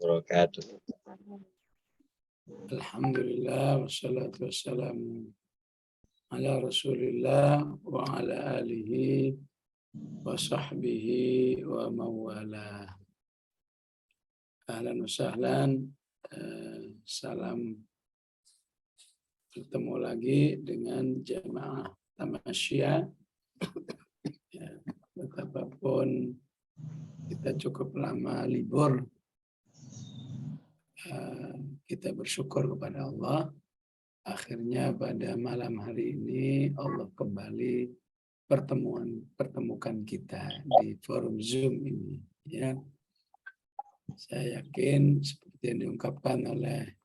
wabarakatuh. Alhamdulillah wassalatu wassalamu ala Rasulillah wa ala alihi wa sahbihi wa mawala. Ahlan wa sahlan. Salam bertemu lagi dengan jamaah Tamasya. Ya, betapapun kita cukup lama libur, kita bersyukur kepada Allah. Akhirnya pada malam hari ini Allah kembali pertemukan kita di forum Zoom ini. Ya, saya yakin seperti yang diungkapkan oleh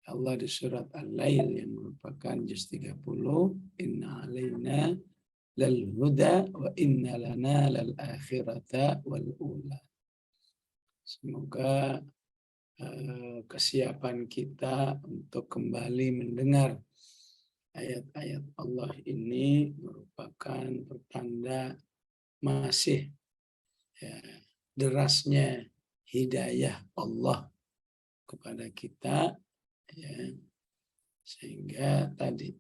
Allah di surat Al-Lail yang merupakan juz 30, Inna alaina lal huda wa inna lana lal akhirata wal ula. Semoga kesiapan kita untuk kembali mendengar ayat-ayat Allah ini merupakan pertanda masih derasnya hidayah Allah kepada kita, ya, sehingga tadi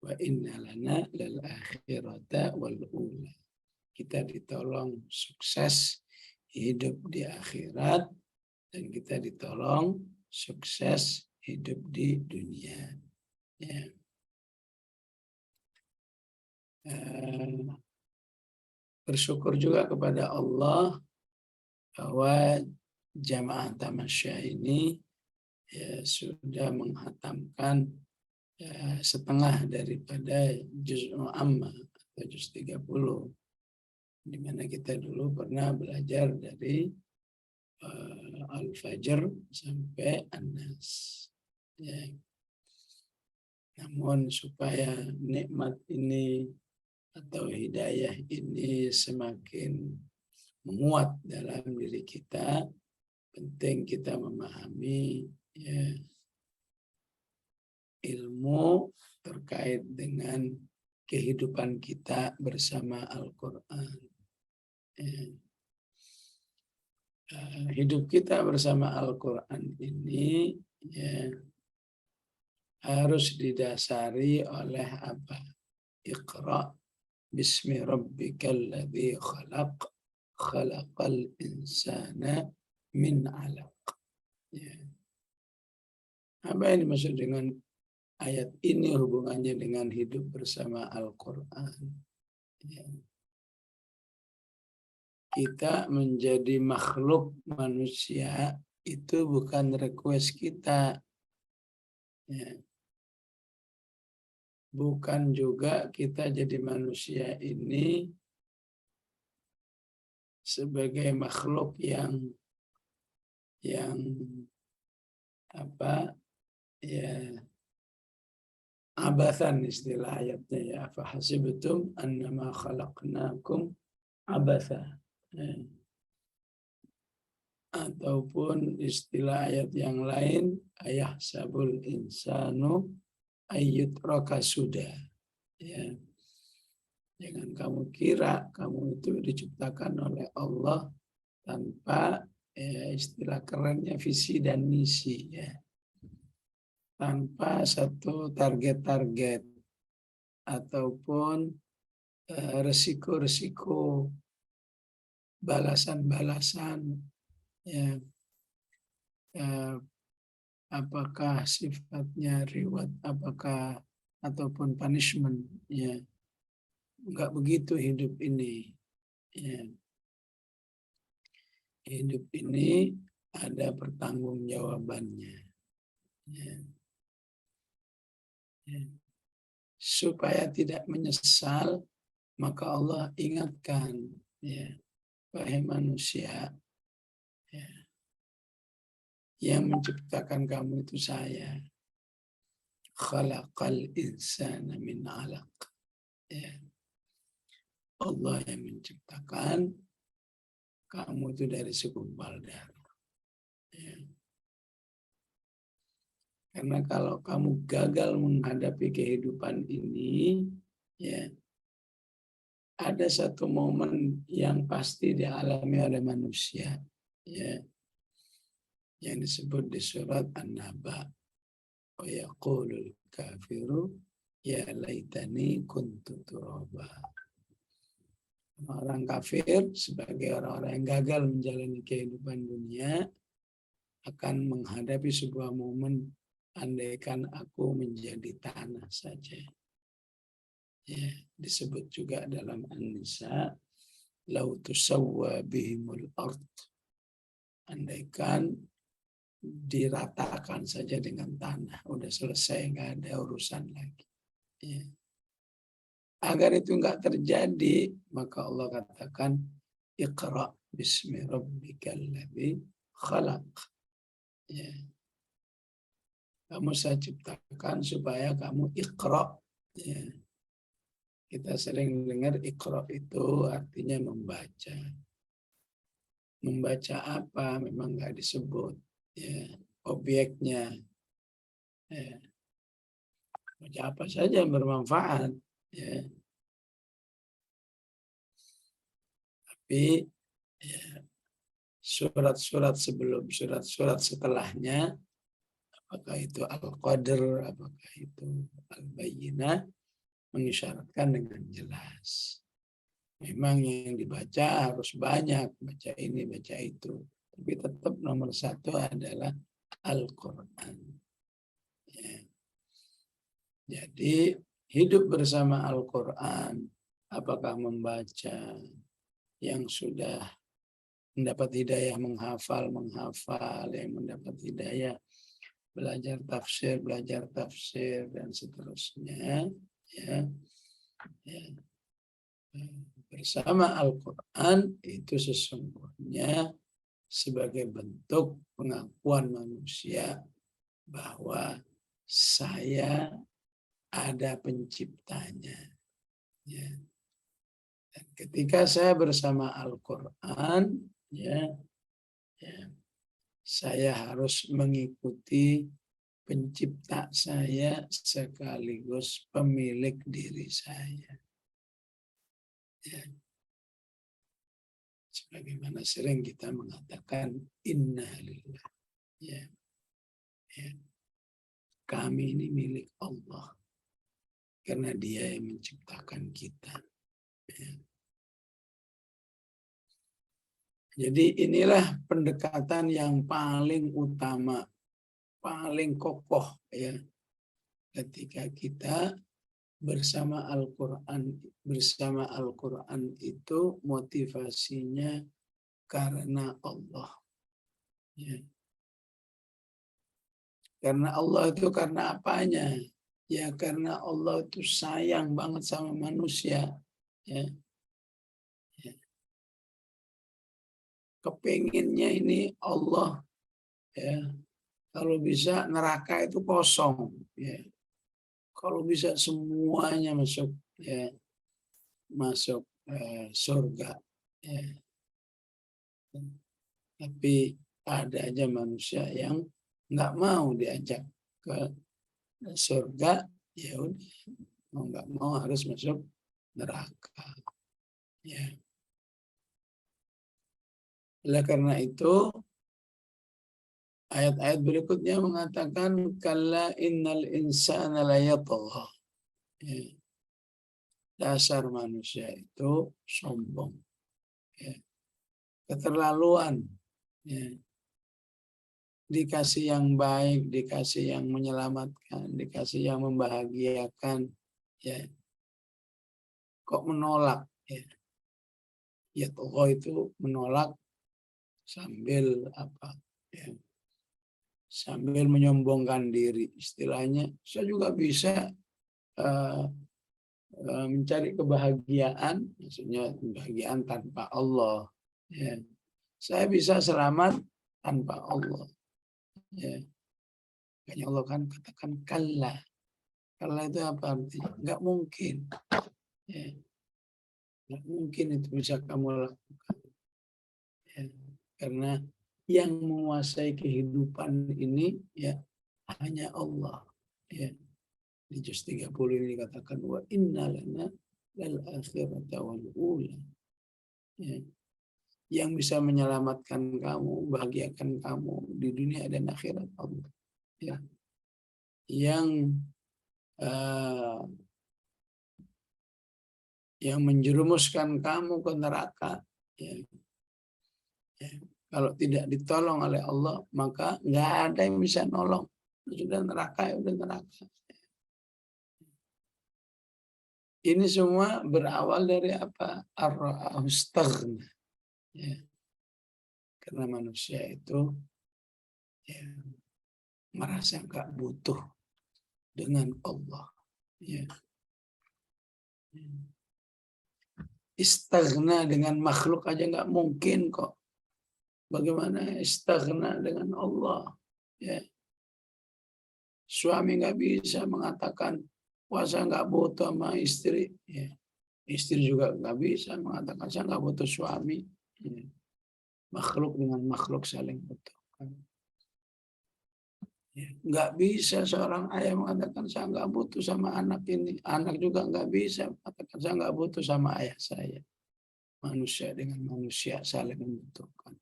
wa inna lana lal akhirata wal ula, kita ditolong sukses hidup di akhirat dan kita ditolong sukses hidup di dunia. Ya. Bersyukur juga kepada Allah bahwa jamaah Tamasya ini sudah menghatamkan setengah daripada juz'ul amma atau juz 30, di mana kita dulu pernah belajar dari Al-Fajr sampai An-Nas. Ya. Namun supaya nikmat ini atau hidayah ini semakin menguat dalam diri kita, penting kita memahami ilmu terkait dengan kehidupan kita bersama Al-Quran. Hidup kita bersama Al-Quran ini harus didasari oleh apa? Iqra bismi rabbikal ladzi khalaq, khalaqal insana min 'alaq. Ya. Apa yang dimaksud dengan ayat ini hubungannya dengan hidup bersama Al-Quran? Ya. Kita menjadi makhluk manusia itu bukan request kita. Ya. Bukan juga kita jadi manusia ini sebagai makhluk yang apa ya, abathan istilah ayatnya ya, fahasibtum annama khalaqnakum abatha. Ataupun istilah ayat yang lain, ayah sabul insanu ayyutraka sudah. Ya. Jangan kamu kira kamu itu diciptakan oleh Allah tanpa istilah kerennya visi dan misi, ya. Tanpa satu target-target ataupun resiko-resiko, balasan-balasan, ya, apakah sifatnya reward, apakah ataupun punishment, ya. Enggak begitu hidup ini. Ya. Hidup ini ada pertanggungjawabannya. Ya. Ya. Supaya tidak menyesal, maka Allah ingatkan, ya, wahai manusia, ya, yang menciptakan kamu itu saya. Khalaqal insana min 'alaq. Ya. Allah yang menciptakan kamu itu dari segumpal darah. Ya. Karena kalau kamu gagal menghadapi kehidupan ini, ya, ada satu momen yang pasti dialami oleh manusia. Ya. yang disebut di surat An-Naba. Wa yaqulul kafiru ya laitani kuntu turaba. Orang kafir sebagai orang-orang yang gagal menjalani kehidupan dunia akan menghadapi sebuah momen andaikan aku menjadi tanah saja. Ya, disebut juga dalam An-Nisa, lau tusawwa bihimul ard. Andaikan diratakan saja dengan tanah, udah selesai, nggak ada urusan lagi. Ya. Agar itu nggak terjadi, maka Allah katakan, Iqra bismi rabbikal ladzi khalaq. Ya. Kamu saya ciptakan supaya kamu Iqra. Ya. Kita sering dengar Iqra itu artinya membaca. Membaca apa? Memang nggak disebut. Ya. Objeknya. Ya. Baca apa saja yang bermanfaat. Ya. Tapi ya, surat-surat sebelum, surat-surat setelahnya, apakah itu Al-Qadr, apakah itu Al-Bayyinah, mengisyaratkan dengan jelas. Memang yang dibaca harus banyak, baca ini, baca itu. Tapi tetap nomor satu adalah Al-Quran. Ya. Jadi hidup bersama Al-Quran, apakah membaca, yang sudah mendapat hidayah menghafal, yang mendapat hidayah belajar tafsir, dan seterusnya. Ya. Ya. Bersama Al-Quran itu sesungguhnya sebagai bentuk pengakuan manusia bahwa saya ada penciptanya. Ya. Dan ketika saya bersama Al-Quran, ya, saya harus mengikuti pencipta saya sekaligus pemilik diri saya. Ya. Sebagaimana sering kita mengatakan inna lillah. Ya. Ya. Kami ini milik Allah. Karena Dia yang menciptakan kita. Ya. Jadi inilah pendekatan yang paling utama, paling kokoh ya. Ketika kita bersama Al-Quran itu motivasinya karena Allah. Ya. Karena Allah itu karena apanya? Ya karena Allah itu sayang banget sama manusia. Ya. Ya. Kepenginnya ini Allah, ya, kalau bisa neraka itu kosong. Ya. Kalau bisa semuanya masuk, ya, masuk surga. Ya. Tapi ada aja manusia yang nggak mau diajak ke surga, ya udah, mau nggak mau harus masuk neraka. Ya. Oleh karena itu, ayat-ayat berikutnya mengatakan kalla innal insana layatgha. Ya. Dasar manusia itu sombong. Ya. Keterlaluan. Ya. Dikasih yang baik, dikasih yang menyelamatkan, dikasih yang membahagiakan, ya, kok menolak. Ya. Yatgha itu menolak sambil apa? Ya. Sambil menyombongkan diri, istilahnya saya juga bisa mencari kebahagiaan, maksudnya kebahagiaan tanpa Allah. Ya. Saya bisa selamat tanpa Allah. Ya. Makanya Allah kan katakan kalla. Kalla itu apa artinya? Nggak mungkin. Ya. Nggak mungkin itu bisa kamu lakukan. Ya. Karena yang menguasai kehidupan ini ya hanya Allah. Ya. Di juz 30 ini dikatakan wa inna lana lal akhirata wal ula. Ya. Yang bisa menyelamatkan kamu, bahagiakan kamu di dunia dan akhirat Allah. Ya. Yang menjerumuskan kamu ke neraka. Ya. Ya. Kalau tidak ditolong oleh Allah, maka nggak ada yang bisa nolong. Sudah neraka, ya udah neraka. Ini semua berawal dari apa? Ar-ra'ahu istaghna. Ya. Karena manusia itu ya, merasa nggak butuh dengan Allah. Ya. Istaghna dengan makhluk aja nggak mungkin kok. Bagaimana istaghna dengan Allah? Ya. Suami nggak bisa mengatakan puasa nggak butuh sama istri. Ya. Istri juga nggak bisa mengatakan saya nggak butuh suami. Ya. Makhluk dengan makhluk saling butuh. Ya. Nggak bisa seorang ayah mengatakan saya nggak butuh sama anak ini. Anak juga nggak bisa mengatakan saya nggak butuh sama ayah saya. Manusia dengan manusia saling membutuhkan.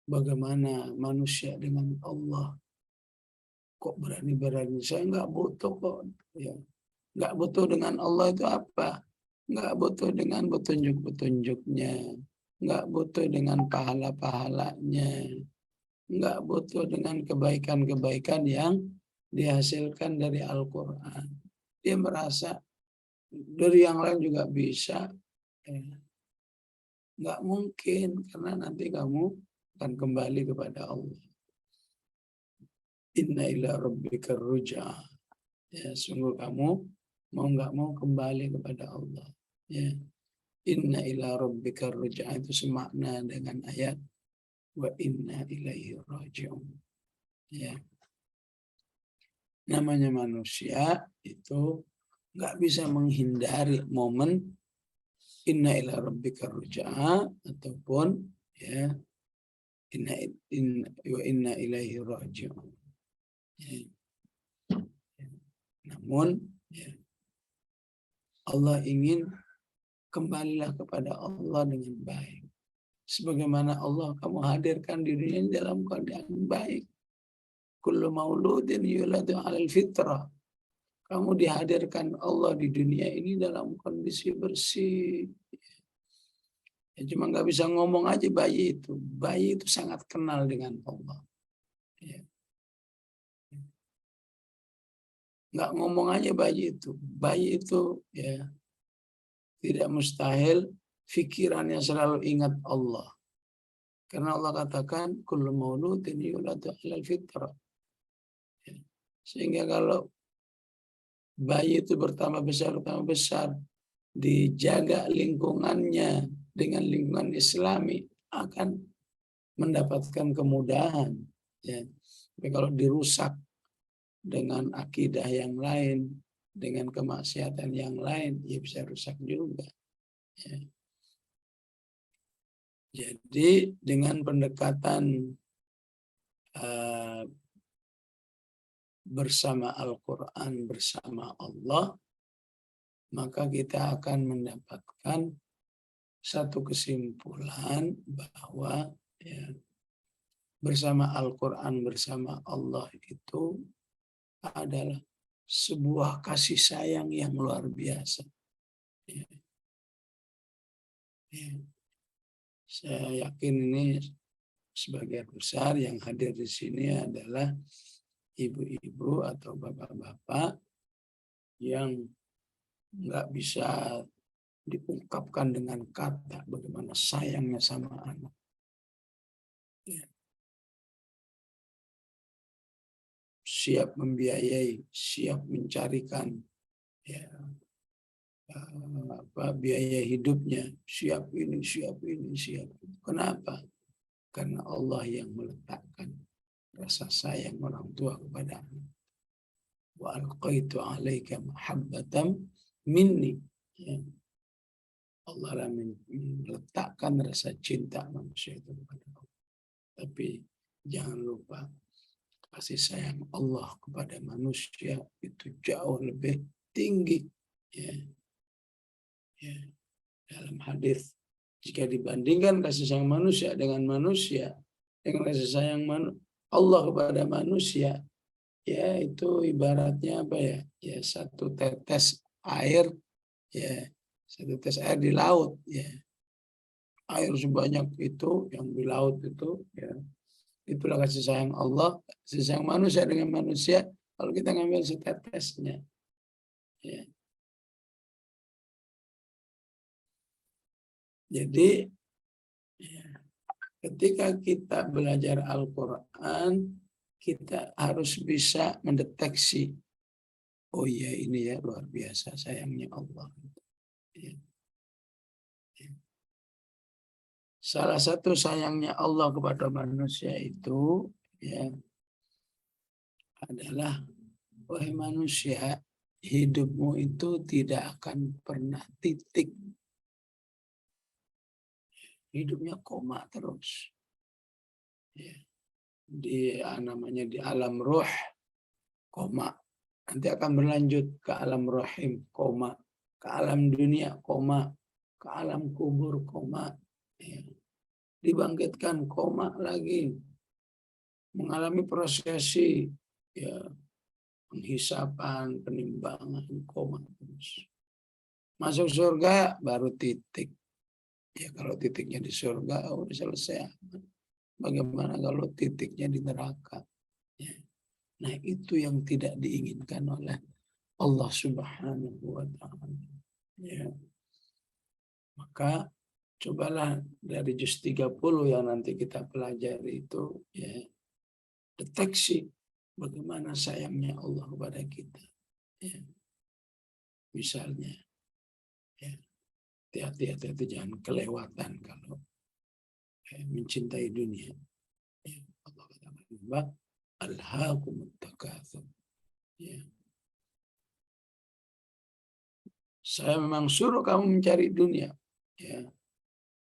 Bagaimana manusia dengan Allah? Kok berani-berani? Saya nggak butuh kok. Ya. Nggak butuh dengan Allah itu apa? Nggak butuh dengan petunjuk-petunjuknya. Nggak butuh dengan pahala-pahalanya. Nggak butuh dengan kebaikan-kebaikan yang dihasilkan dari Al-Quran. Dia merasa dari yang lain juga bisa. Nggak mungkin, karena nanti kamu akan kembali kepada Allah. Inna ila rabbika ruj'a. Ya, sungguh kamu mau nggak mau kembali kepada Allah. Ya. Inna ila rabbika ruj'a itu semakna dengan ayat wa inna ilaihi raji'un. Ya. Namanya manusia itu nggak bisa menghindari momen inna ila rabbika ruj'a ataupun ya inna ilaihi raji'un. Ya. Namun ya, Allah ingin kembalilah kepada Allah dengan baik. Sebagaimana Allah kamu hadirkan di dunia dalam keadaan baik. Kullu mauludin yuladu 'alal fitrah. Kamu dihadirkan Allah di dunia ini dalam kondisi bersih. Ya, cuma nggak bisa ngomong aja bayi itu. Bayi itu sangat kenal dengan Allah. Ya. Nggak ngomong aja bayi itu. Bayi itu ya tidak mustahil pikirannya selalu ingat Allah. Karena Allah katakan kullu mauludin yuladu 'alal fitrah. Ya. Sehingga kalau bayi itu bertambah besar, dijaga lingkungannya dengan lingkungan Islami akan mendapatkan kemudahan. Ya. Tapi kalau dirusak dengan akidah yang lain, dengan kemaksiatan yang lain, ya bisa rusak juga. Ya. Jadi dengan pendekatan bersama Al-Quran, bersama Allah, maka kita akan mendapatkan satu kesimpulan bahwa ya, bersama Al-Quran, bersama Allah itu adalah sebuah kasih sayang yang luar biasa. Ya. Ya. Saya yakin ini sebagian besar yang hadir di sini adalah ibu-ibu atau bapak-bapak yang nggak bisa diungkapkan dengan kata bagaimana sayangnya sama anak. Ya. Siap membiayai, siap mencarikan ya, biaya hidupnya, siap ini, siap ini, siap itu. Kenapa? Karena Allah yang meletakkan rasa sayang orang tua kepada anak. Wa alqaitu 'alaika mahabbatan minni. Ya. Allah meletakkan rasa cinta manusia itu kepada Allah. Tapi jangan lupa kasih sayang Allah kepada manusia itu jauh lebih tinggi. Ya. Ya. Dalam hadis Jika dibandingkan kasih sayang manusia, dengan kasih sayang Allah kepada manusia, ya itu ibaratnya apa ya? Ya satu tetes air, ya satu tetes air di laut, ya air sebanyak itu yang di laut itu, ya itulah kasih sayang Allah, kasih sayang manusia dengan manusia. Kalau kita ngambil setetesnya, ya. Jadi ya, ketika kita belajar Al-Quran, kita harus bisa mendeteksi, oh iya ini ya luar biasa sayangnya Allah. Ya. Ya. Salah satu sayangnya Allah kepada manusia itu ya adalah, wahai manusia, hidupmu itu tidak akan pernah titik. Hidupnya koma terus. Ya. Namanya di alam ruh, koma. Nanti akan berlanjut ke alam rahim, koma. Ke alam dunia, koma. Ke alam kubur, koma. Ya. Dibangkitkan, koma lagi. Mengalami prosesi, ya, penghisapan, penimbangan, koma terus. Masuk surga, baru titik. Ya kalau titiknya di surga, udah selesai. Bagaimana kalau titiknya di neraka? Ya. Nah itu yang tidak diinginkan oleh Allah Subhanahu wa Ta'ala. Ya. Maka cobalah dari juz 30 yang nanti kita pelajari itu, ya, deteksi bagaimana sayangnya Allah kepada kita. Ya. Misalnya, ya, hati-hati jangan kelewatan kalau mencintai dunia. Ya. Allah katakan, alhaakumut takatsur. Ya. Saya memang suruh kamu mencari dunia. Ya.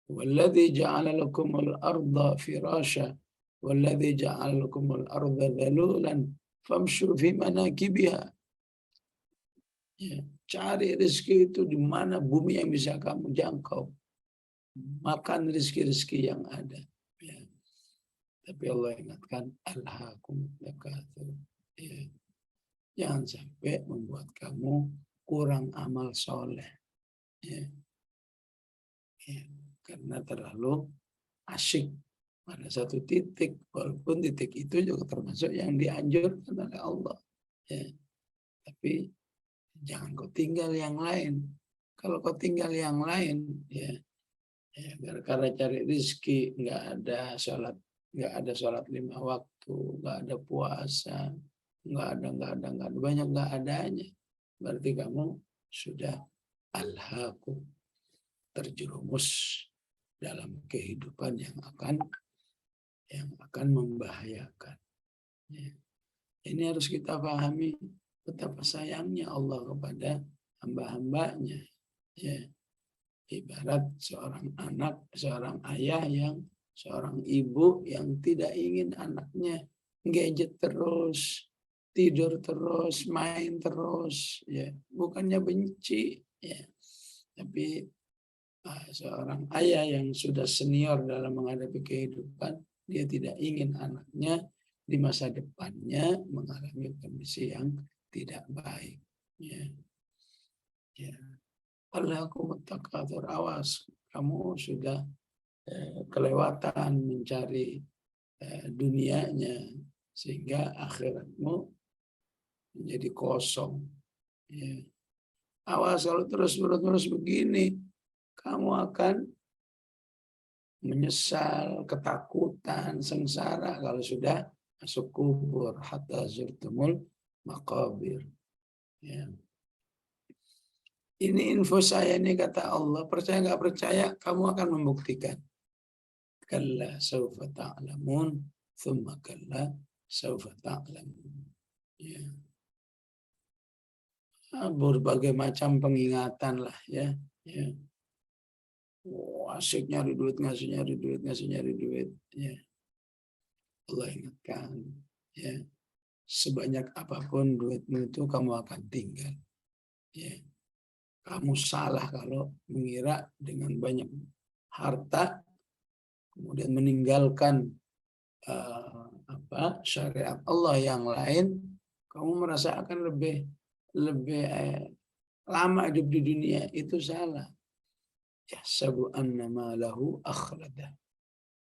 Walladzi ja'ala lakumul arda firasya walladzi ja'ala lakumul arda dhalulan famshu fi manakibiha. Ya. Cari rezeki itu di mana bumi yang bisa kamu jangkau. Makan rezeki-rezeki yang ada. Ya. Tapi Allah ingatkan, alhaakumut takatsur. Ya. Jangan sampai membuat kamu kurang amal soleh. Ya. Ya. Karena terlalu asyik pada satu titik. Walaupun titik itu juga termasuk yang dianjurkan oleh Allah. Ya. Tapi jangan kau tinggal yang lain. Kalau kau tinggal yang lain, ya, karena cari rezeki, nggak ada sholat 5 waktu, nggak ada puasa, nggak ada, banyak nggak adanya. Berarti kamu sudah alhaqu, terjerumus dalam kehidupan yang akan membahayakan. Ya. Ini harus kita pahami betapa sayangnya Allah kepada hamba-hambanya. Ya. Ibarat seorang anak, seorang ayah seorang ibu yang tidak ingin anaknya gadget terus, tidur terus, main terus, ya. Bukannya benci, ya. Tapi seorang ayah yang sudah senior dalam menghadapi kehidupan, dia tidak ingin anaknya di masa depannya mengalami kondisi yang tidak baik. Ya. Ya. Alhaakumut takatsur, awas, kamu sudah kelewatan mencari dunianya sehingga akhiratmu menjadi kosong. Ya. Awas kalau terus begini, kamu akan menyesal, ketakutan, sengsara kalau sudah masuk kubur, hatta zurtumul maqabir. Ya. Ini info saya nih, kata Allah. Percaya nggak percaya, kamu akan membuktikan. Kalla sawfa ta'lamun, thumma kalla sawfa ta'lamun. Ya. Berbagai macam pengingatan lah, ya. Ya. Oh, asik nyari duit, nyari duit. Ya. Allah ingatkan, ya. Sebanyak apapun duitmu itu kamu akan tinggal. Ya. Kamu salah kalau mengira dengan banyak harta, kemudian meninggalkan syariat Allah yang lain, kamu merasa akan lebih lama hidup di dunia, itu salah. Yahsabu annama lahu akhlada.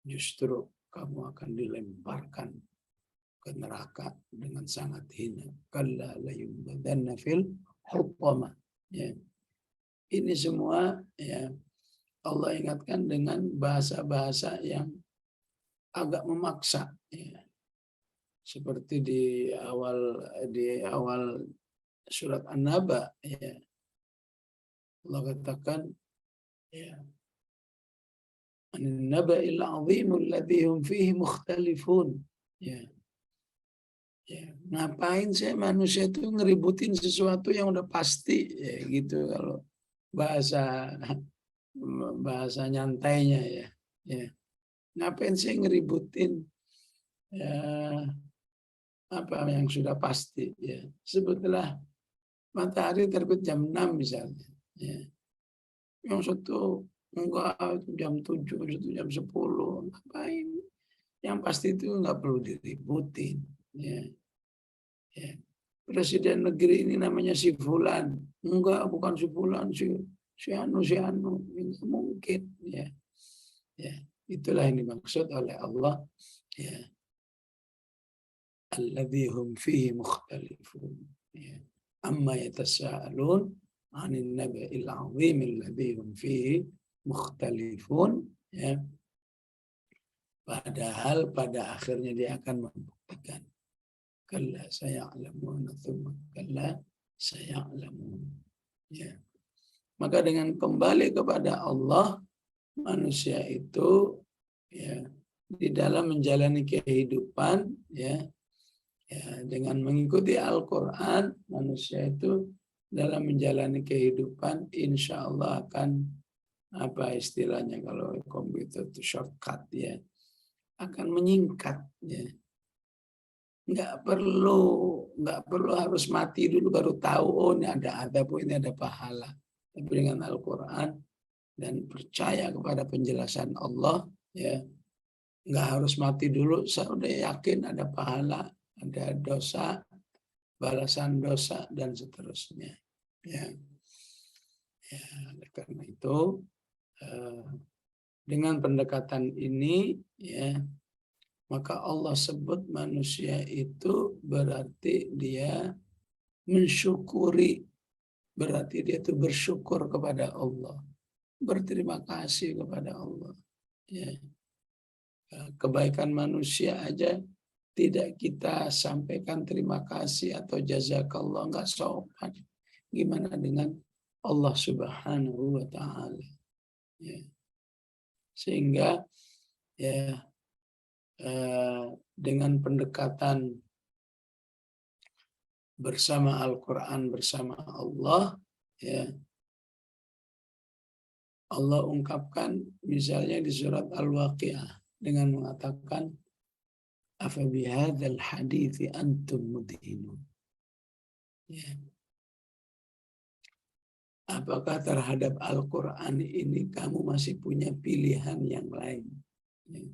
Justru kamu akan dilemparkan ke neraka dengan sangat hina. Kalla la yumbadanna fil hutama. Ya. Ini semua ya Allah ingatkan dengan bahasa-bahasa yang agak memaksa. Ya. Seperti di awal surat An-Naba, ya. Allah katakan, ya, An-naba'il 'azimul ladzi hum fihi mukhtalifun. Ya. Ya, ngapain sih manusia itu ngeributin sesuatu yang udah pasti, ya gitu kalau bahasa nyantainya ya. Ya. Ngapain sih ngeributin ya, apa yang sudah pasti ya. Sebutlah matahari terbit jam 6 misalnya. Ya. Yang satu enggak itu jam 7, itu jam 10. Ngapain? Yang pasti itu enggak perlu diributin. Ya. Ya. Presiden negeri ini namanya si Fulan. Enggak, bukan si Fulan, si Anu. Ini mungkin. Ya. Ya. Itulah yang dimaksud oleh Allah. Ya. Alladzi hum fihi mukhtalifun. Ya. Amma yatasaalun 'anil naba'il 'azim alladzi hum fihi mukhtalifun. Ya. Padahal pada akhirnya dia akan membuktikan. Kalla saya'lamun, tsumma kalla saya'lamun. Ya. Maka dengan kembali kepada Allah, manusia itu ya di dalam menjalani kehidupan ya, ya dengan mengikuti Al-Qur'an, manusia itu dalam menjalani kehidupan insya Allah akan apa istilahnya kalau komputer itu shortcut ya, akan menyingkat ya. Nggak perlu harus mati dulu baru tahu oh ini ada adab, ini ada pahala. Tapi dengan Al-Quran dan percaya kepada penjelasan Allah ya, nggak harus mati dulu, saya udah yakin ada pahala, ada dosa, balasan dosa dan seterusnya. Ya, ya karena itu dengan pendekatan ini ya, maka Allah sebut manusia itu berarti dia mensyukuri, berarti dia itu bersyukur kepada Allah, berterima kasih kepada Allah. Ya. Kebaikan manusia aja tidak kita sampaikan terima kasih atau jazakallah, nggak sopan. Gimana dengan Allah Subhanahu wa Ta'ala? Ya. Sehingga ya dengan pendekatan bersama Al-Quran, bersama Allah, ya, Allah ungkapkan misalnya di surat Al-Waqi'ah dengan mengatakan afa bihadzal hadithi antum mudhinun. Ya. Apakah terhadap Al-Quran ini kamu masih punya pilihan yang lain? Ya.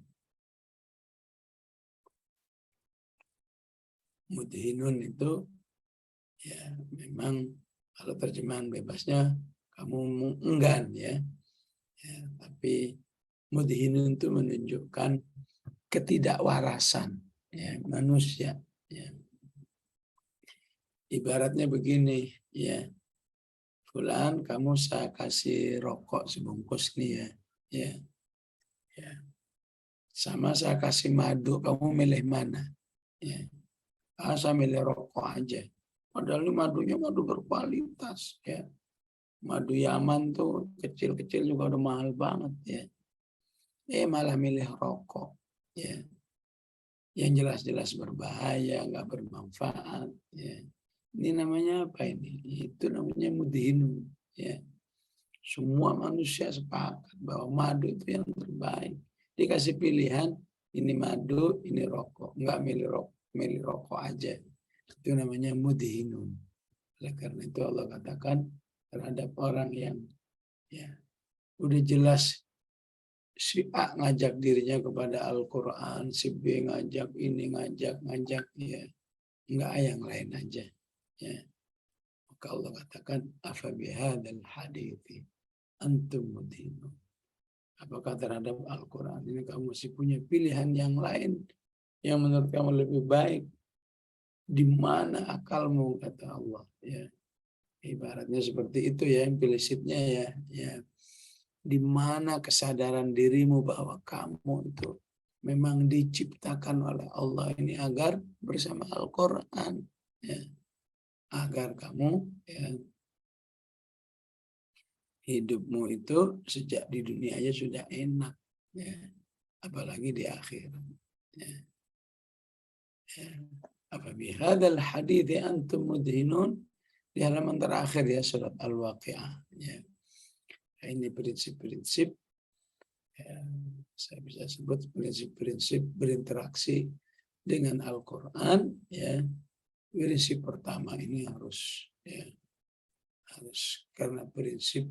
Mudhinun itu ya memang kalau terjemahan bebasnya kamu enggan ya. Ya, tapi mudhinun itu menunjukkan ketidakwarasan ya, manusia. Ya. Ibaratnya begini ya, Fulan kamu saya kasih rokok sebungkus nih ya, ya, ya. Sama saya kasih madu, kamu milih mana? Ya. Saya milih rokok aja. Padahal ini madunya madu berkualitas ya. Madu Yaman tuh kecil-kecil juga udah mahal banget ya. Malah milih rokok ya. Yang jelas-jelas berbahaya, nggak bermanfaat ya. Ini namanya apa ini? Itu namanya mudhinun ya. Semua manusia sepakat bahwa madu itu yang terbaik. Dikasih pilihan ini madu, ini rokok. Nggak milih rokok aja. Itu namanya mudhinun. Oleh karena itu Allah katakan terhadap orang yang ya udah jelas si A ngajak dirinya kepada Al-Quran, si B ngajak ini, ngajak, ya. Enggak yang lain aja. Ya. Maka Allah katakan, afa bihadzal hadithi antum mudhinun. Apakah terhadap Al-Quran ini kamu masih punya pilihan yang lain yang menurut kamu lebih baik? Di mana akalmu, kata Allah. Ya. Ibaratnya seperti itu ya, implisitnya ya. Ya. Di mana kesadaran dirimu bahwa kamu itu memang diciptakan oleh Allah ini agar bersama Al-Quran. Ya. Agar kamu ya, hidupmu itu sejak di dunia aja sudah enak. Ya. Apalagi di akhirat. Ya. Ya. Apa bihadzal hadithi antum mudhinun, di halaman terakhir ya surat Al-Waqi'ah. Ya. Ini prinsip-prinsip ya, saya bisa sebut prinsip-prinsip berinteraksi dengan Al-Quran. Ya. Prinsip pertama ini harus karena prinsip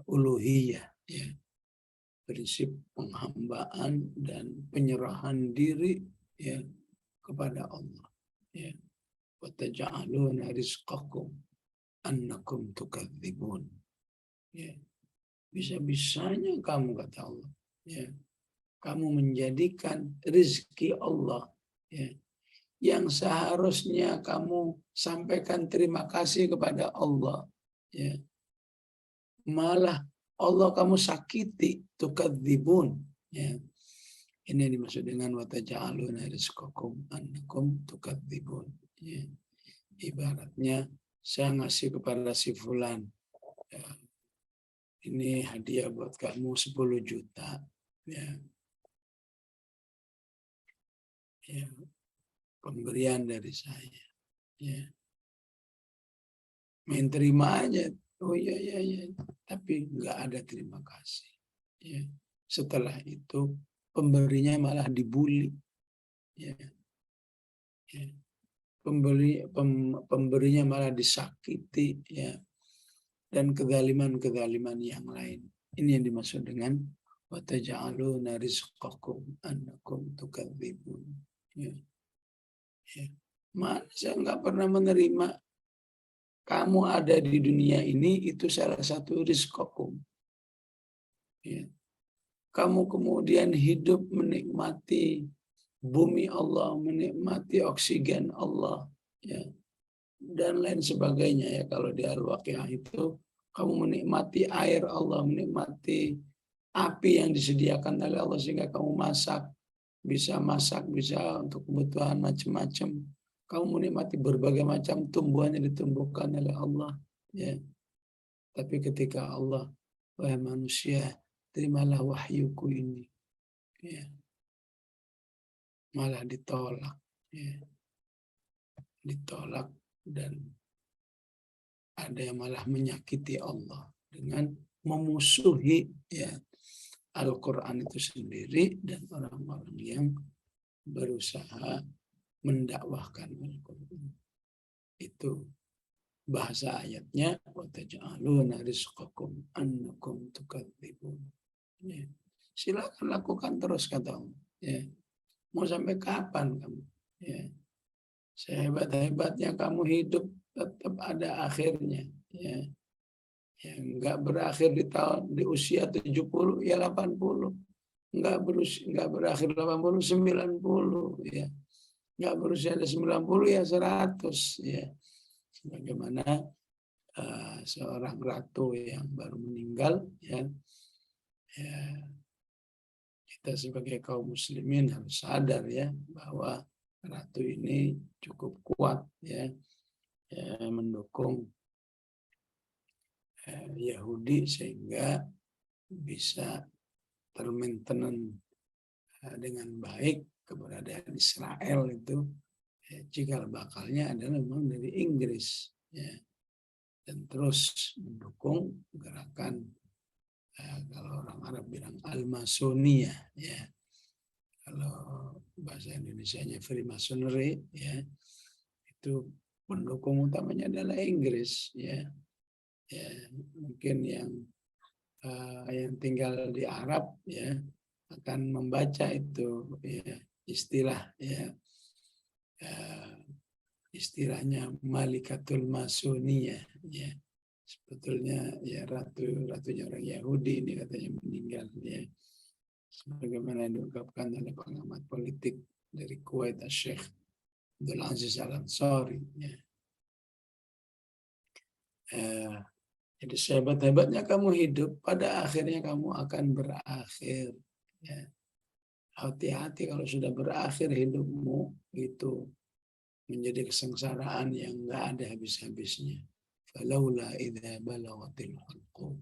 uluhiyah, ya. Prinsip penghambaan dan penyerahan diri ya kepada Allah. Ya. Wa taj'aluna rizqakum annakum tukadzibun. Ya. Bisa-bisanya kamu, kata Allah, ya, kamu menjadikan rezeki Allah ya, yang seharusnya kamu sampaikan terima kasih kepada Allah, ya, malah Allah kamu sakiti, tukadzibun. Ya. Ini yang dimaksud dengan wa taj'aluna rizqakum annakum tukadzibun. Ya. Ibaratnya saya ngasih kepada si fulan, ya, ini hadiah buat kamu 10 juta. Ya. Ya. Pemberian dari saya. Ya. Main terima aja. Oh iya, iya, iya. Tapi nggak ada terima kasih. Ya. Setelah itu pemberinya malah dibully. Ya. Ya. Pemberinya malah disakiti. Ya. Dan kezaliman-kezaliman yang lain. Ini yang dimaksud dengan wa taj'aluna rizqakum annakum tukadzibun. Ya. Ya. Mana saya nggak pernah menerima kamu ada di dunia ini, itu salah satu rizqakum. Ya. Kamu kemudian hidup menikmati bumi Allah, menikmati oksigen Allah, ya, dan lain sebagainya ya. Kalau di Al-Waqi'ah itu kamu menikmati air Allah, menikmati api yang disediakan oleh Allah sehingga kamu masak, bisa untuk kebutuhan macam-macam. Kamu menikmati berbagai macam tumbuhan yang ditumbuhkan oleh Allah. Ya. Tapi ketika Allah, wahai manusia, terimalah wahyuku ini. Ya. Malah ditolak. Ya. Ditolak dan ada yang malah menyakiti Allah dengan memusuhi ya Al-Quran itu sendiri dan orang-orang yang berusaha mendakwahkan Al-Quran. Itu bahasa ayatnya, wa taj'aluna rizqakum annakum tukadzibun. Ya. Silakan lakukan terus, kata Allah. Ya. Mau sampai kapan kamu? Ya. Sehebat-hebatnya kamu hidup tetap ada akhirnya. Ya. Ya, enggak berakhir di usia 70 ya 80. Enggak berakhir 80, 90 ya. Enggak berusia 90 ya 100 ya. Sebagaimana seorang ratu yang baru meninggal ya, ya kita sebagai kaum muslimin harus sadar ya bahwa ratu ini cukup kuat ya, mendukung Yahudi sehingga bisa termainten dengan baik keberadaan Israel itu cikal bakalnya adalah memang dari Inggris ya, dan terus mendukung gerakan kalau orang Arab bilang Al-Masoniyah ya, kalau bahasa Indonesianya Freemasonry ya, itu pendukung utamanya adalah Inggris ya. Ya mungkin yang yang tinggal di Arab ya akan membaca itu ya istilah ya istilahnya Malikatul Masuniyah ya. Sebetulnya ya ratunya orang Yahudi ini katanya meninggal ya. Sebagaimana diungkapkan oleh pengamat politik dari Kuwait Syekh Abdul Aziz Al Ansari ya. Jadi sehebat-hebatnya kamu hidup, pada akhirnya kamu akan berakhir. Ya. Hati-hati kalau sudah berakhir hidupmu itu menjadi kesengsaraan yang nggak ada habis-habisnya. Falaula idza balagatil hulqum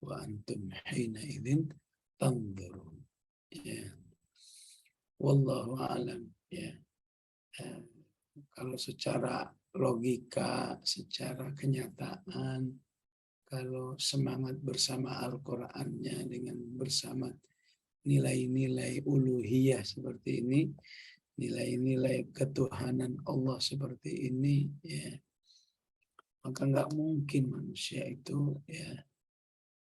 wa antum hina idzin tanzurun. Ya. Wallahu a'lam. Ya. Kalau secara logika, secara kenyataan, kalau semangat bersama Al-Qur'annya dengan bersama nilai-nilai uluhiyah seperti ini, nilai-nilai ketuhanan Allah seperti ini, ya, maka nggak mungkin manusia itu ya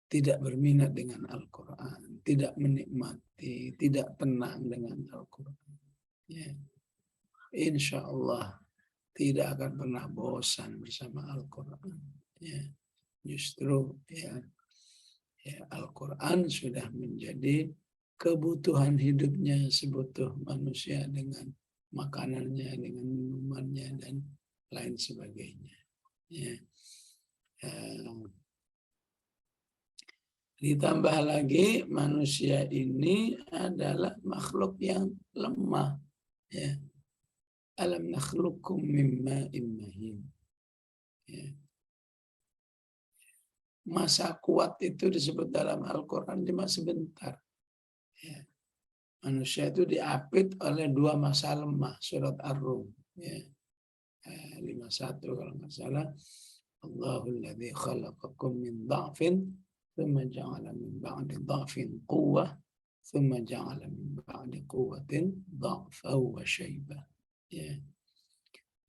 tidak berminat dengan Al-Quran, tidak menikmati, tidak tenang dengan Al-Quran. Ya. Insya Allah tidak akan pernah bosan bersama Al-Quran. Ya. Justru ya Al-Quran sudah menjadi kebutuhan hidupnya sebutuh manusia dengan makanannya, dengan minumannya, dan lain sebagainya. Ya. Ditambah lagi manusia ini adalah makhluk yang lemah. Ya. Alam nakhluqukum min ma'in mahin. Ya. Masa kuat itu disebut dalam Al-Quran cuma sebentar. Ya. Manusia itu diapit oleh 2 masa lemah, surat Ar-Rum. Ya. 51 kalau nggak salah. Allahul ladzi khalaqakum min dha'fin thumma ja'ala min ba'di dha'fin quwwah thumma ja'ala min ba'di quwwatin dha'fa wa syaibah. Ya.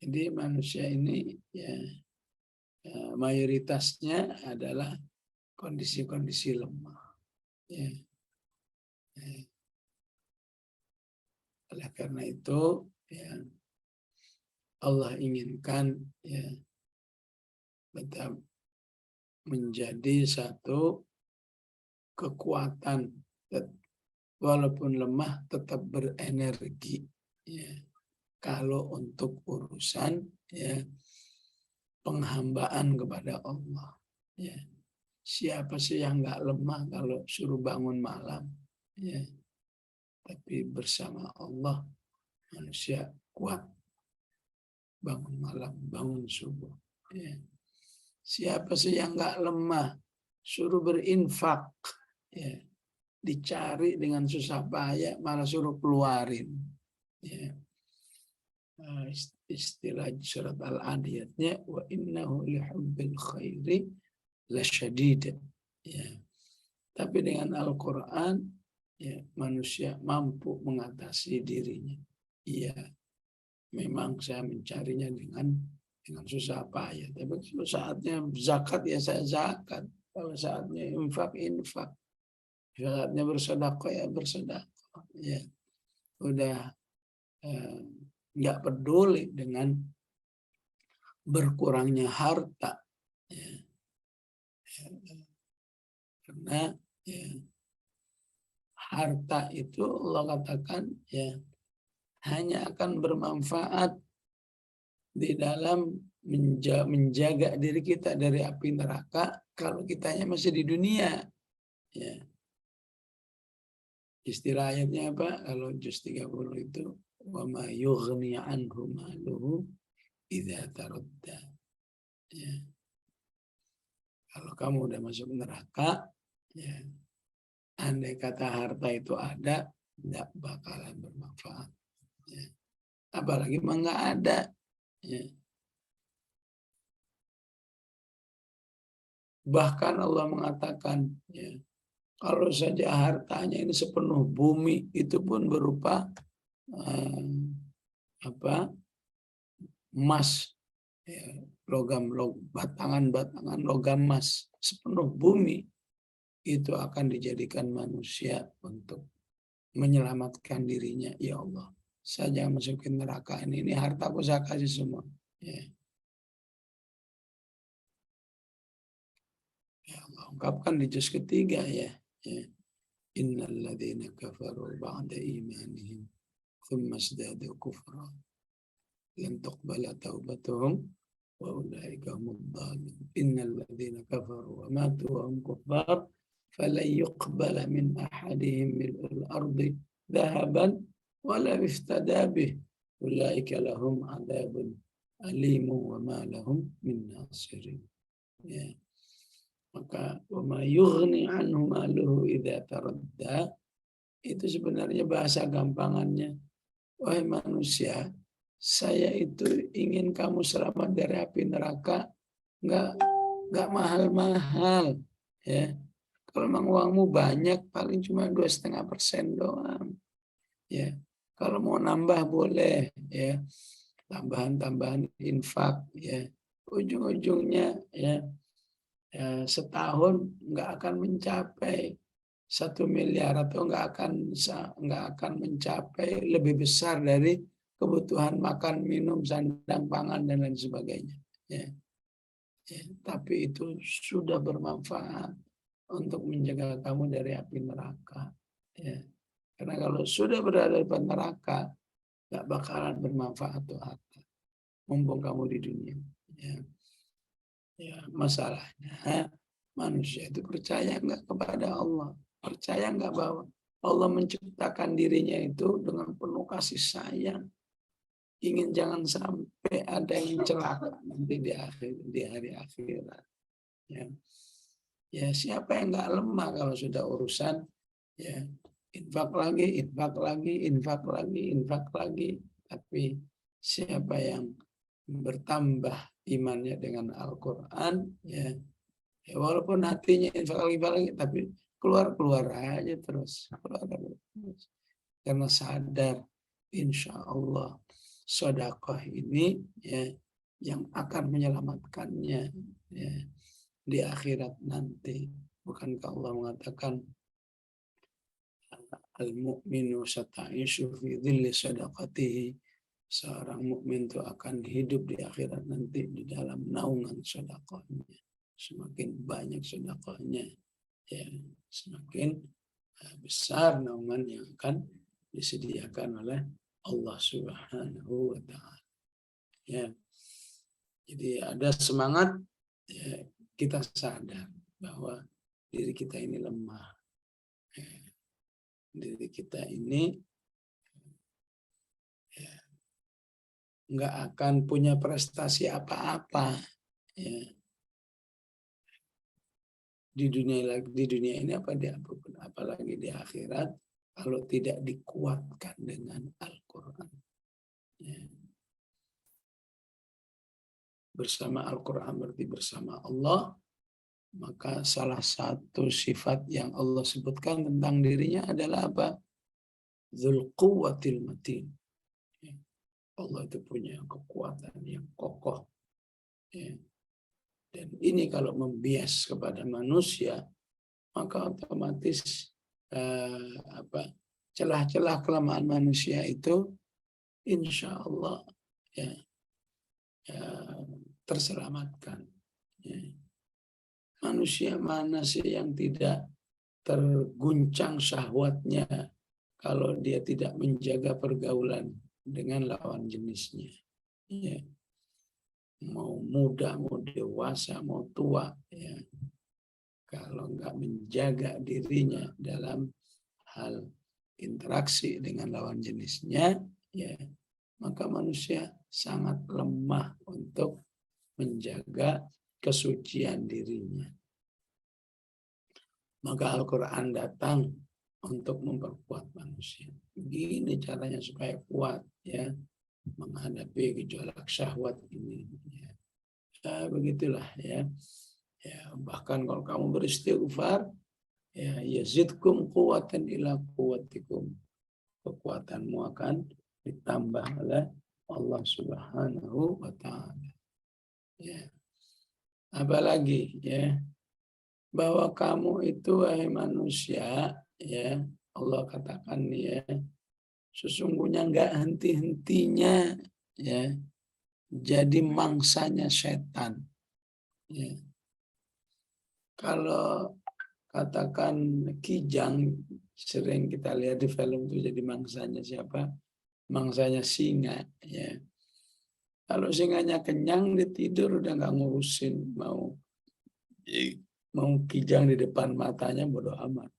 Jadi manusia ini ya mayoritasnya adalah kondisi-kondisi lemah. Ya. Ya. Oleh karena itu ya Allah inginkan ya tetap menjadi satu kekuatan walaupun lemah tetap berenergi ya. Kalau untuk urusan ya penghambaan kepada Allah ya. Siapa sih yang nggak lemah kalau suruh bangun malam ya. Tapi bersama Allah manusia kuat bangun malam, bangun subuh ya. Siapa sih yang nggak lemah suruh berinfak ya. Dicari dengan susah payah malah suruh keluarin ya. Istilah surat Al-Adiyatnya wa innahu lihubbil khairi lasyadid ya. Tapi dengan Al-Quran ya manusia mampu mengatasi dirinya. Iya, memang saya mencarinya dengan susah payah. Tapi kalau saatnya zakat ya saya zakat. Kalau saatnya infak, infak. Saatnya bersedekah ya bersedekah. Ya, udah nggak peduli dengan berkurangnya harta. Ya. Karena ya, harta itu Allah katakan ya hanya akan bermanfaat di dalam menjaga diri kita dari api neraka kalau kitanya masih di dunia. Ya. Istilah ayatnya apa? Kalau juz 30 itu wa ma yughni anhu maluhu idza taradda. Ya. Kalau kamu udah masuk neraka, ya, andai kata harta itu ada, tidak bakalan bermanfaat. Ya. Apalagi memang nggak ada. Ya. Bahkan Allah mengatakan, ya, kalau saja hartanya ini sepenuh bumi, itu pun berupa emas, ya, batangan logam emas sepenuh bumi, itu akan dijadikan manusia untuk menyelamatkan dirinya. Ya Allah, saya jangan masukin neraka ini hartaku saya kasih semua. Ya. Ya Allah, ungkapkan di juz ketiga ya. Ya. Innal ladzina kafaru ba'da imanihim thumma izdadu kufra lam tuqbala taubatuhum wa ulaika humud dhalun. Innal ladzina kafaru wa matu wa hum kuffar falan yuqbala min ahadihim mil'ul ardi dhahaban wala iftada bih ulaika lahum adzabun alimu wa ma lahum min nasirin. Ya. Maka wama yughni anhu maluhu idza taradda, itu sebenarnya bahasa gampangannya. Wahai manusia, saya itu ingin kamu selamat dari api neraka, nggak mahal-mahal, ya. Kalau memang uangmu banyak, paling cuma 2,5% doang, ya. Kalau mau nambah boleh, ya, tambahan infak, ya. Ujung-ujungnya, ya, setahun nggak akan mencapai 1 miliar atau nggak akan mencapai lebih besar dari kebutuhan makan, minum, sandang, pangan dan lain sebagainya. Ya. Ya, tapi itu sudah bermanfaat untuk menjaga kamu dari api neraka. Ya. Karena kalau sudah berada di neraka, nggak bakalan bermanfaat tuh harta. Mumpung kamu di dunia. Ya. Ya, masalahnya manusia itu percaya nggak kepada Allah, percaya nggak bahwa Allah menciptakan dirinya itu dengan penuh kasih sayang, ingin jangan sampai ada yang celaka nanti di hari akhirat. Ya, ya siapa yang nggak lemah kalau sudah urusan ya infak lagi, infak lagi, infak lagi, infak lagi, tapi siapa yang bertambah imannya dengan Al-Quran, ya, ya walaupun hatinya infak lagi, tapi keluar aja terus, karena sadar insya Allah sedekah ini ya yang akan menyelamatkannya ya, di akhirat nanti. Bukankah Allah mengatakan al-mu'minu sata'ishu fi dhilli sadaqatihi, seorang mukmin itu akan hidup di akhirat nanti di dalam naungan sedekahnya. Semakin banyak sedekahnya, ya, semakin besar naungan yang akan disediakan oleh Allah Subhanahu wa Ta'ala. Ya. Jadi ada semangat, ya, kita sadar bahwa diri kita ini lemah. Ya. Diri kita ini ya, nggak akan punya prestasi apa-apa ya. Di dunia ini apalagi di akhirat kalau tidak dikuatkan dengan Al-Quran ya. Bersama Al-Quran berarti bersama Allah, maka salah satu sifat yang Allah sebutkan tentang dirinya adalah apa? Dzul quwwatil matin. Allah itu punya kekuatan yang kokoh. Ya. Dan ini kalau membias kepada manusia, maka otomatis celah-celah kelemahan manusia itu insya Allah ya, terselamatkan. Ya. Manusia mana sih yang tidak terguncang syahwatnya kalau dia tidak menjaga pergaulan dengan lawan jenisnya. Ya. Mau muda, mau dewasa, mau tua, ya. Kalau nggak menjaga dirinya dalam hal interaksi dengan lawan jenisnya, ya, maka manusia sangat lemah untuk menjaga kesucian dirinya. Maka Al-Quran datang untuk memperkuat manusia. Begini caranya supaya kuat ya menghadapi gejolak syahwat ini. Ya, begitulah ya. Ya, bahkan kalau kamu beristighfar, ya yazidkum quwwatan ila quwwatikum. Kekuatanmu akan ditambah oleh Allah Subhanahu wa Ta'ala. Ya. Apalagi ya bahwa kamu itu wahai manusia, ya Allah katakan ya, sesungguhnya nggak henti-hentinya ya jadi mangsanya setan. Ya. Kalau katakan kijang sering kita lihat di film itu jadi mangsanya siapa? Mangsanya singa. Ya. Kalau singanya kenyang dia tidur udah nggak ngurusin mau kijang di depan matanya bodoh amat.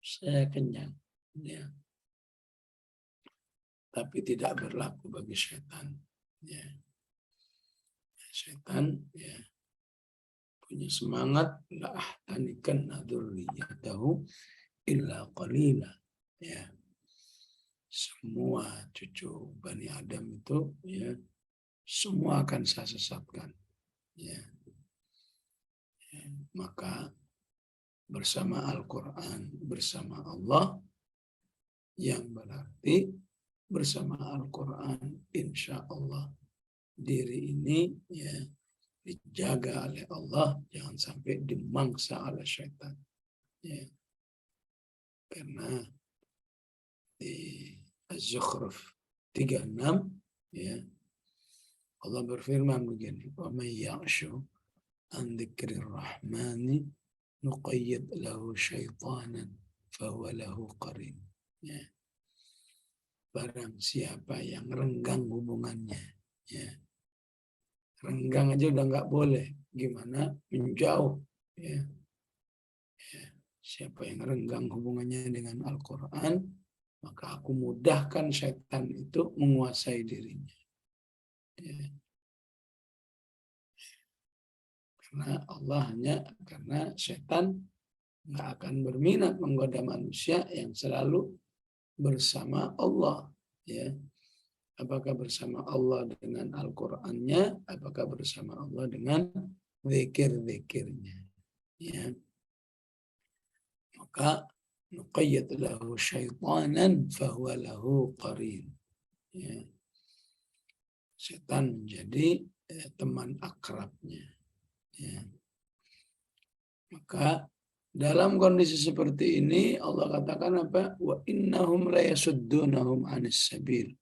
Saya kenyang. Ya. Tapi tidak berlaku bagi setan. Ya. Setan ya punya semangat la ahtanikan dzurriyyatahu illa qalila. Ya. Semua cucu Bani Adam itu ya semua akan saya sesatkan. Ya. Ya. Maka bersama Al-Quran, bersama Allah, yang berarti bersama Al-Quran, insya Allah diri ini ya dijaga oleh Allah, jangan sampai dimangsa oleh syaitan. Ya. Karena di Az-Zukhruf 36 ya Allah berfirman begini, wa may ya'shu an dzikrir rahmani nuqayyid lahu syaitanan fahuwa lahu qarin. Ya. Barang siapa yang renggang hubungannya, ya. Renggang aja udah nggak boleh, gimana menjauh, ya. Ya. Siapa yang renggang hubungannya dengan Al-Quran, maka aku mudahkan setan itu menguasai dirinya. Ya. Karena Allah karena setan nggak akan berminat menggoda manusia yang selalu bersama Allah. Ya. Apakah bersama Allah dengan Al-Qur'annya, apakah bersama Allah dengan zikir-zikirnya. Ya. Maka nuqayyid lahu syaitanan fahuwa lahu qarin. Ya. Setan menjadi teman akrabnya. Ya. Maka dalam kondisi seperti ini Allah katakan apa? Wa innahum la yasuddunahum 'anis sabil.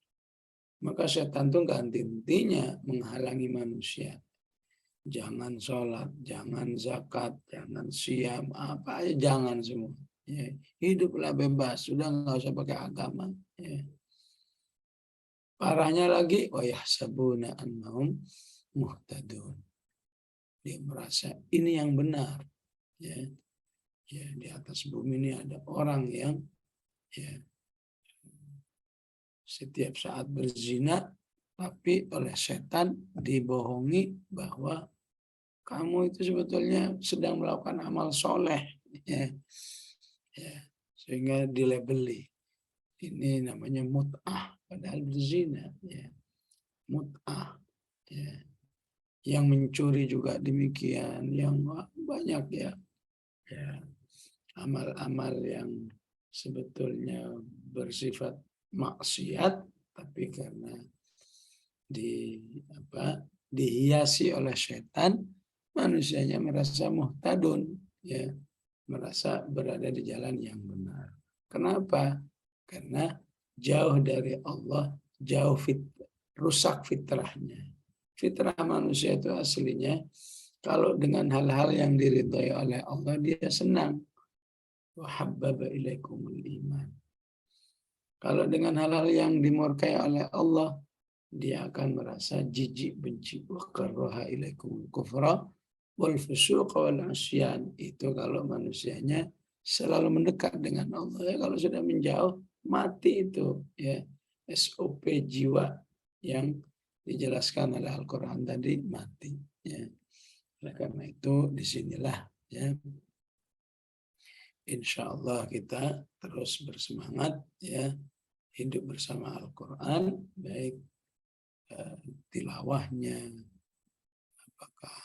Maka setan itu nggak henti-hentinya menghalangi manusia. Jangan sholat, jangan zakat, jangan siam, apa aja jangan semua. Ya. Hiduplah bebas, sudah nggak usah pakai agama. Ya. Parahnya lagi, wa yahsabuna annahum muhtadun. Dia merasa ini yang benar. Ya. Ya, di atas bumi ini ada orang yang ya, setiap saat berzina, tapi oleh setan dibohongi bahwa kamu itu sebetulnya sedang melakukan amal soleh. Ya. Ya. Sehingga dilabeli. Ini namanya mut'ah, padahal berzina. Ya. Mut'ah. Ya. Yang mencuri juga demikian, yang banyak ya. Ya. Amal-amal yang sebetulnya bersifat maksiat, tapi karena dihiasi oleh setan, manusianya merasa muhtadun, ya, merasa berada di jalan yang benar. Kenapa? Karena jauh dari Allah, jauh rusak fitrahnya. Fitrah manusia itu aslinya kalau dengan hal-hal yang diridhai oleh Allah dia senang. Wahabbaba ilaikumul iman. Kalau dengan hal-hal yang dimurkai oleh Allah, dia akan merasa jijik benci. Wa karraha ilaikumul kufra wal fusuqa wal asyan. Itu kalau manusianya selalu mendekat dengan Allah. Ya, kalau sudah menjauh, mati itu. Ya, SOP jiwa yang dijelaskan oleh Al-Quran tadi mati. Ya. Karena itu disinilah ya. Insya Allah kita terus bersemangat ya hidup bersama Al-Quran, baik tilawahnya, apakah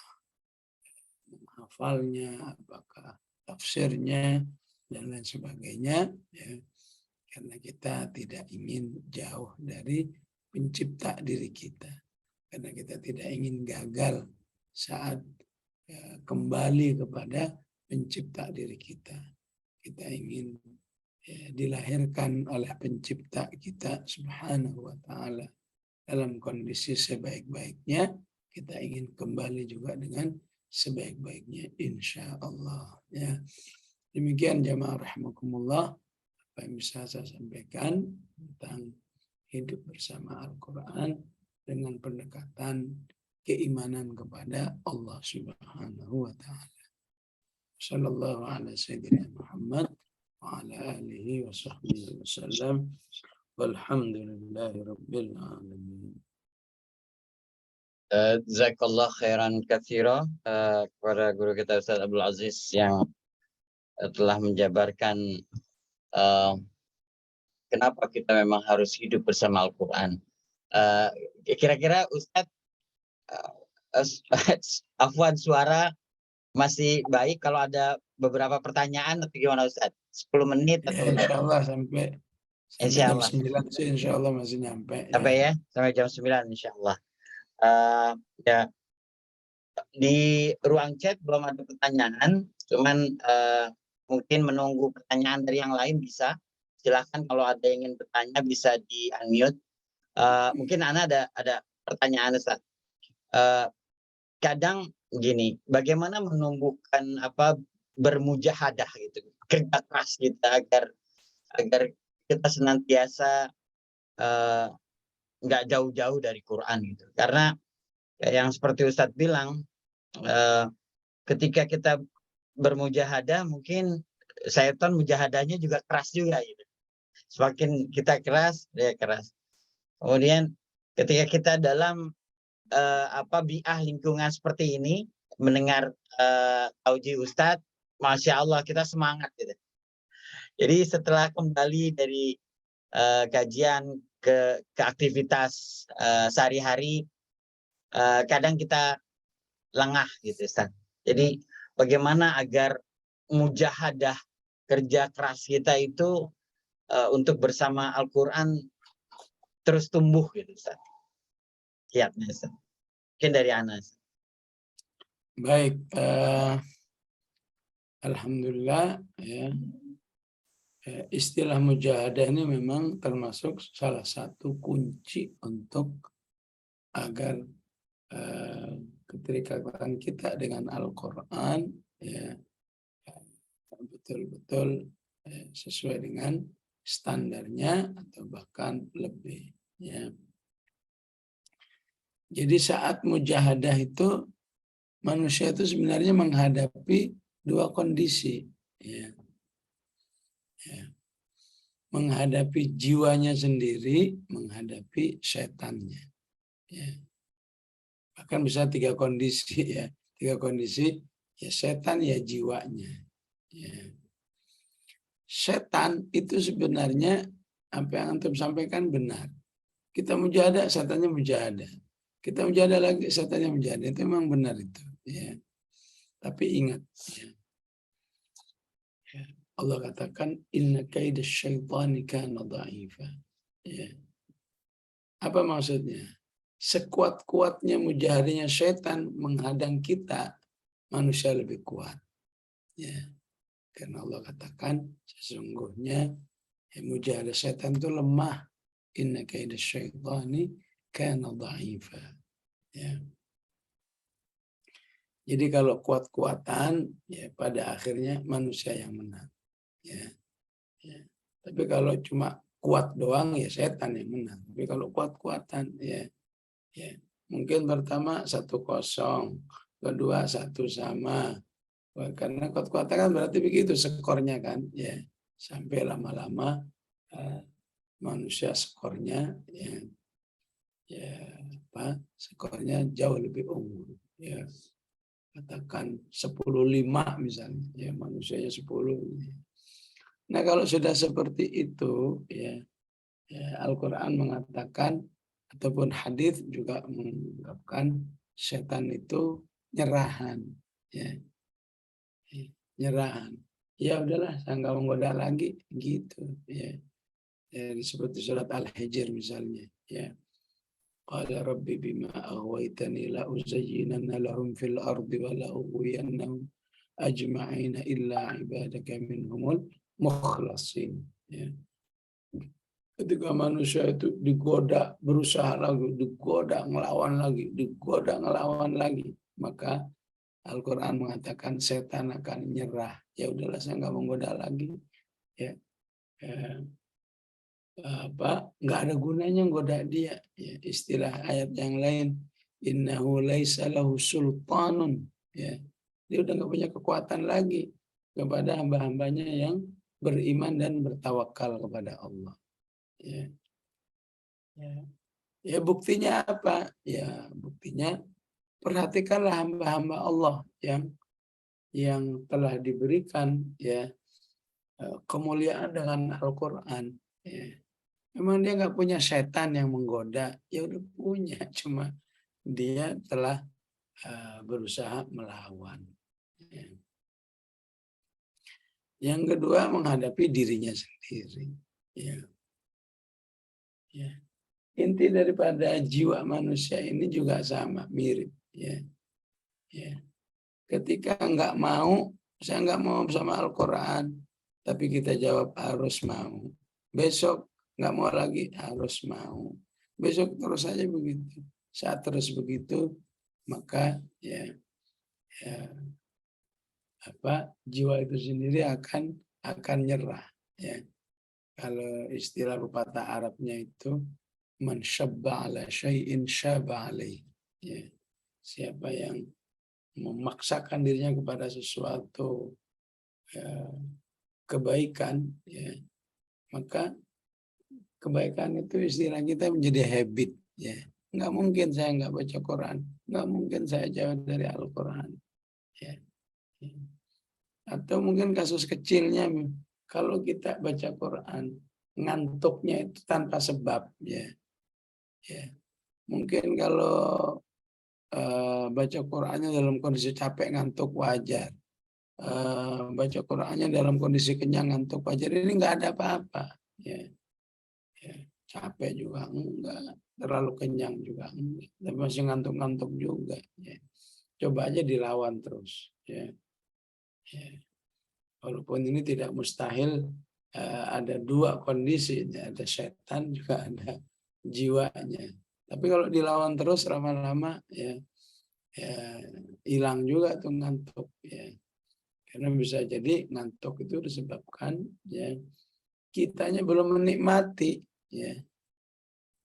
menghafalnya, apakah tafsirnya dan lain sebagainya. Ya. Karena kita tidak ingin jauh dari pencipta diri kita, karena kita tidak ingin gagal saat kembali kepada pencipta diri kita. Kita ingin dilahirkan oleh pencipta kita subhanahu wa ta'ala dalam kondisi sebaik-baiknya. Kita ingin kembali juga dengan sebaik-baiknya insya Allah. Ya. Demikian jamaah rahimakumullah apa yang bisa saya sampaikan tentang hidup bersama Al-Quran dengan pendekatan keimanan kepada Allah subhanahu wa ta'ala. Sallallahu ala sayyidina Muhammad wa ala alihi wa sahbihi wa sallam. Walhamdulillahi rabbil alamin. Jazakallah khairan katsira kepada guru kita Ustaz Abdul Aziz yang telah menjabarkan kenapa kita memang harus hidup bersama Al-Quran. Kira-kira Ustadz, afwan suara masih baik kalau ada beberapa pertanyaan atau gimana Ustadz? 10 menit atau Insya Allah sampai jam 9 sih insya Allah masih nyampe. Sampai ya, sampai jam 9 insya Allah. Ya, di ruang chat belum ada pertanyaan, cuman mungkin menunggu pertanyaan dari yang lain bisa. Silahkan kalau ada yang ingin bertanya bisa di unmute. Mungkin Ana ada pertanyaan Ustaz. Kadang gini, bagaimana menumbuhkan bermujahadah gitu, kerja keras kita agar kita senantiasa nggak jauh-jauh dari Quran gitu. Karena yang seperti Ustadz bilang, ketika kita bermujahadah mungkin syaitan mujahadahnya juga keras juga gitu. Semakin kita keras, dia keras. Kemudian ketika kita dalam bi'ah lingkungan seperti ini, mendengar tauji Ustadz, Masya Allah kita semangat gitu. Jadi setelah kembali dari kajian ke aktivitas sehari-hari, kadang kita lengah gitu Ustaz. Jadi bagaimana agar mujahadah kerja keras kita itu untuk bersama Al-Quran terus tumbuh gitu Ustaz. Kiatnya Ustaz. Mungkin dari Anas. Baik, alhamdulillah ya. Istilah mujahadah ini memang termasuk salah satu kunci untuk agar keterikatan kita dengan Al-Quran ya betul-betul sesuai dengan standarnya atau bahkan lebih ya. Jadi saat mujahadah itu manusia itu sebenarnya menghadapi dua kondisi ya. Ya. Menghadapi jiwanya sendiri, menghadapi setannya. Ya. Bahkan bisa tiga kondisi ya. Tiga kondisi, ya setan ya jiwanya. Ya. Setan itu sebenarnya apa yang antum sampaikan benar. Kita mujahadah, setannya mujahadah. Kita mujahadah lagi, setannya mujahadah. Itu memang benar itu. Ya. Tapi ingat, ya. Allah katakan inna kaida syaitani kana dha'ifa. Ya. Apa maksudnya? Sekuat-kuatnya mujahadahnya syaitan menghadang kita, manusia lebih kuat. Ya. Karena Allah katakan sesungguhnya mujahadah syaitan itu lemah. Inna kaida syaitani kana dha'ifa. Ya. Jadi kalau kuat-kuatan, ya pada akhirnya manusia yang menang. Ya. Ya. Tapi kalau cuma kuat doang ya setan yang menang. Tapi kalau kuat-kuatan ya mungkin pertama 1-0, kedua 1-1. Karena kuat-kuatan kan berarti begitu skornya kan ya. Sampai lama-lama manusia skornya skornya jauh lebih unggul ya. Katakan 10-5 misalnya ya manusianya 10. Nah kalau sudah seperti itu ya Al-Quran mengatakan ataupun hadis juga mengungkapkan setan itu nyerahan ya. Nyerahan. Ya udahlah saya nggak menggoda lagi gitu ya. Disebut di surat Al-Hijr misalnya ya. Qala rabbi bima aghwaytani la uzayyinanna lahum fil ardi wa la ughwiyannahum ajma'ina illa ibadaka minhumul mukhlasin. Ya. Ketika manusia itu digoda, berusaha lagi, digoda, ngelawan lagi, maka Al-Quran mengatakan setan akan nyerah. Ya udahlah, saya nggak menggoda lagi. Ya, nggak ada gunanya goda dia. Ya, istilah ayat yang lain, innahu laisa lahu sultanun. Ya, dia udah nggak punya kekuatan lagi kepada hamba-hambanya yang beriman dan bertawakal kepada Allah. Ya. Ya, buktinya apa? Ya, buktinya perhatikanlah hamba-hamba Allah yang telah diberikan ya kemuliaan dengan Al-Quran. Ya. Memang dia nggak punya setan yang menggoda, ya udah punya, cuma dia telah berusaha melawan. Ya. Yang kedua, menghadapi dirinya sendiri. Ya. Ya. Inti daripada jiwa manusia ini juga sama, mirip. Ya. Ya. Ketika nggak mau, saya nggak mau sama Al-Quran, tapi kita jawab harus mau. Besok nggak mau lagi, harus mau. Besok terus saja begitu. Saat terus begitu, maka ya jiwa itu sendiri akan nyerah. Ya. Kalau istilah pepatah Arabnya itu, man syabba ala syai'in syaba alaih. Ya. Siapa yang memaksakan dirinya kepada sesuatu kebaikan, ya, maka kebaikan itu istilah kita menjadi habit. Ya. Nggak mungkin saya nggak baca Quran, nggak mungkin saya jauh dari Al-Quran. Ya. Atau mungkin kasus kecilnya, kalau kita baca Quran, ngantuknya itu tanpa sebab. Ya. Ya. Mungkin kalau baca Qurannya dalam kondisi capek, ngantuk, wajar. Baca Qurannya dalam kondisi kenyang, ngantuk, wajar. Ini nggak ada apa-apa. Ya. Ya. Capek juga enggak, terlalu kenyang juga enggak, tapi masih ngantuk-ngantuk juga. Ya. Coba aja dilawan terus. Ya. Ya. Walaupun ini tidak mustahil, ada dua kondisi, ada setan juga ada jiwanya. Tapi kalau dilawan terus lama-lama ya hilang juga tuh ngantuk. Ya. Karena bisa jadi ngantuk itu disebabkan ya kitanya belum menikmati. Ya.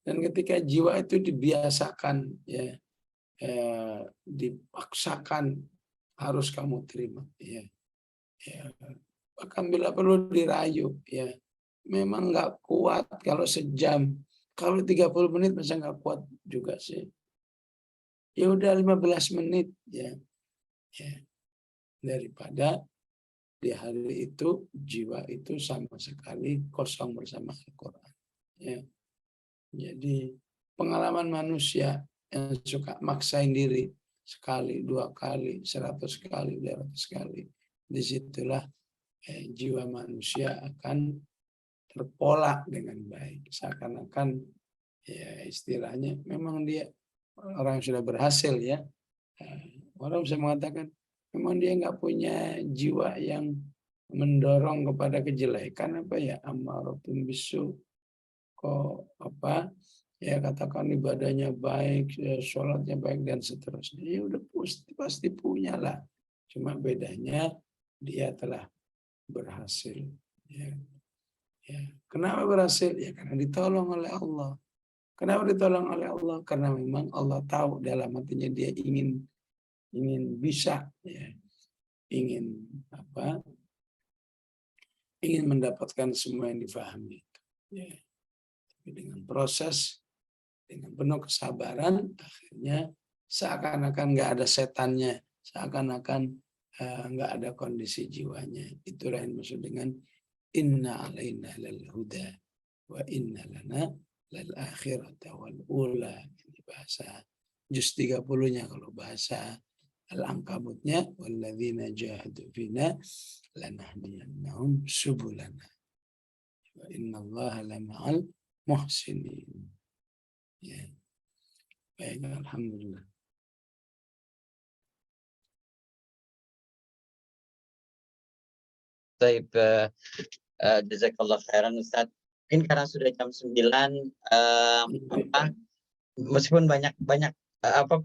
Dan ketika jiwa itu dibiasakan, ya, dipaksakan harus kamu terima, ya, bahkan bila perlu dirayu, ya, memang nggak kuat kalau sejam, kalau 30 menit masa nggak kuat juga sih. Ya udah 15 menit, ya, daripada di hari itu jiwa itu sama sekali kosong bersama Al-Quran. Ya. Jadi pengalaman manusia yang suka maksain diri sekali, 2 kali, 100 kali, 200 kali, disitulah jiwa manusia akan terpola dengan baik. Seakan-akan ya istilahnya memang dia orang yang sudah berhasil ya. Orang bisa mengatakan memang dia nggak punya jiwa yang mendorong kepada kejelekan apa ya, ammaratun bisu, kok apa ya, katakan ibadahnya baik, ya, sholatnya baik dan seterusnya. Ya udah pasti punya lah. Cuma bedanya dia telah berhasil. Ya. Ya. Kenapa berhasil? Ya karena ditolong oleh Allah. Kenapa ditolong oleh Allah? Karena memang Allah tahu dalam hatinya dia ingin bisa, ya, ingin ingin mendapatkan semua yang difahami. Ya. Dengan proses, dengan penuh kesabaran, akhirnya seakan-akan nggak ada setannya, seakan-akan nggak ada kondisi jiwanya. Itulah yang maksud dengan inna alaina lal huda wa inna lana lal akhirata wal ula. Ini bahasa juz 30-nya, kalau bahasa Al-Ankabutnya walladzina jahadu fina lanahdiyannahum subulana wa innallaha lama'al muhsinin. Ya. Baik, alhamdulillah. Baik, jazakallah khairan Ustaz. Mungkin karena sudah jam 9, meskipun banyak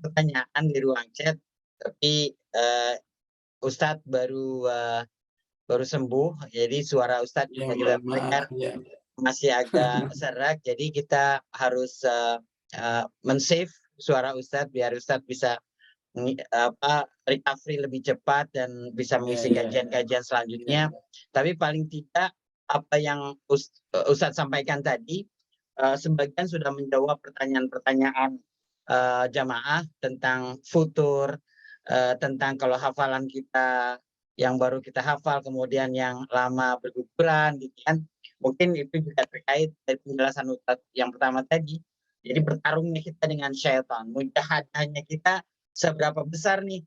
pertanyaan di ruang chat, tapi Ustadz baru sembuh, jadi suara Ustadz Ya, bisa kita mohon dengar maaf ya. masih agak serak, jadi kita harus men-save suara Ustadz biar Ustadz bisa recovery lebih cepat dan bisa mengisi Ya. kajian-kajian selanjutnya. Tapi paling tidak apa yang Ustadz sampaikan tadi sebagian sudah menjawab pertanyaan-pertanyaan jamaah tentang futur, tentang kalau hafalan kita yang baru kita hafal, kemudian yang lama berguguran, gitu kan. Mungkin itu juga terkait dari penjelasan Ustadz yang pertama tadi. Jadi bertarungnya kita dengan syaitan, mujahadahnya kita seberapa besar nih,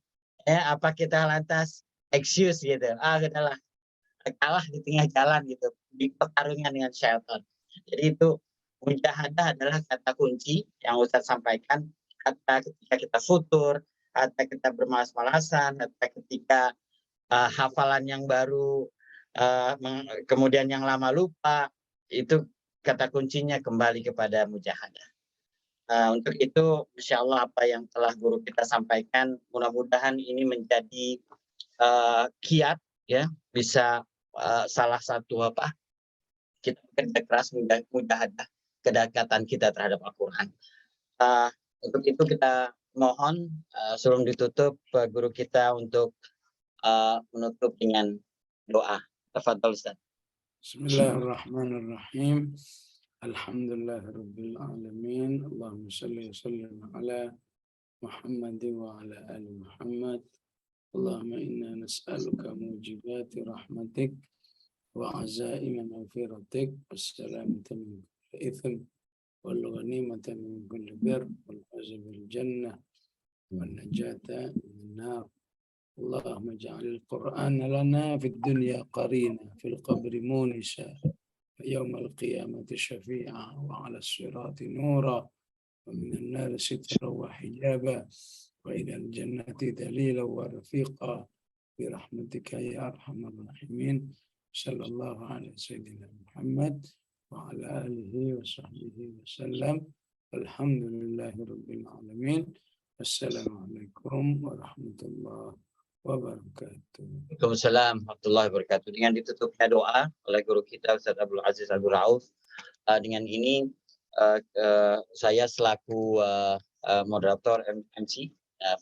ya, apa kita lantas excuse gitu, udahlah kalah di tengah jalan gitu, di pertarungan dengan syaitan. Jadi itu mujahadah adalah kata kunci yang Ustadz sampaikan, kata ketika kita futur, kata kita bermalas-malasan, kata ketika hafalan yang baru kemudian yang lama lupa, itu kata kuncinya kembali kepada mujahadah. Untuk itu, insya Allah apa yang telah guru kita sampaikan, mudah-mudahan ini menjadi kiat, ya, bisa salah satu kita bekerja keras mujahadah kedekatan kita terhadap Al-Quran. Untuk itu kita mohon sebelum ditutup guru kita untuk menutup dengan doa. Tafadhol Ustaz. Bismillahirrahmanirrahim. Alhamdulillahirabbil alamin. Allahumma shalli wa sallim ala Muhammad wa ala ali Muhammad. Allahumma inna nas'aluka mujibati rahmatik wa azaima maghfiratik wassalamata min kulli itham wal ghanimata min kulli birr wal fawza bil jannah wan najata min nar. اللهم اجعل القرآن لنا في الدنيا قرينا في القبر مونسا ويوم القيامة شفيعا وعلى الصراط نورا ومن النار سترا وحجابا وإلى الجنة دليلا ورفيقا برحمتك يا أرحم الراحمين. صلى الله على سيدنا محمد وعلى آله وصحبه وسلم. الحمد لله رب العالمين. السلام عليكم ورحمة الله wabarakatuh. Waalaikumsalam warahmatullahi wabarakatuh. Dengan ditutupnya doa oleh guru kita Ustaz Abdul Aziz Abdul Rauf, dengan ini saya selaku moderator MC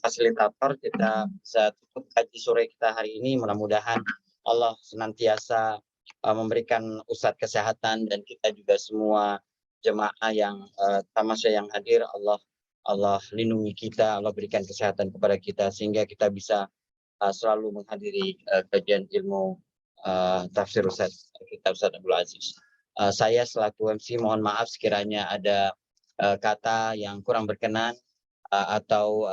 fasilitator kita bisa tutup kaji sore kita hari ini. Mudah-mudahan Allah senantiasa memberikan Ustadz kesehatan dan kita juga semua jemaah yang tamasya yang hadir, Allah lindungi kita, Allah berikan kesehatan kepada kita sehingga kita bisa selalu menghadiri kajian ilmu tafsir kitab Ustaz Abdul Aziz. Saya selaku MC mohon maaf sekiranya ada kata yang kurang berkenan atau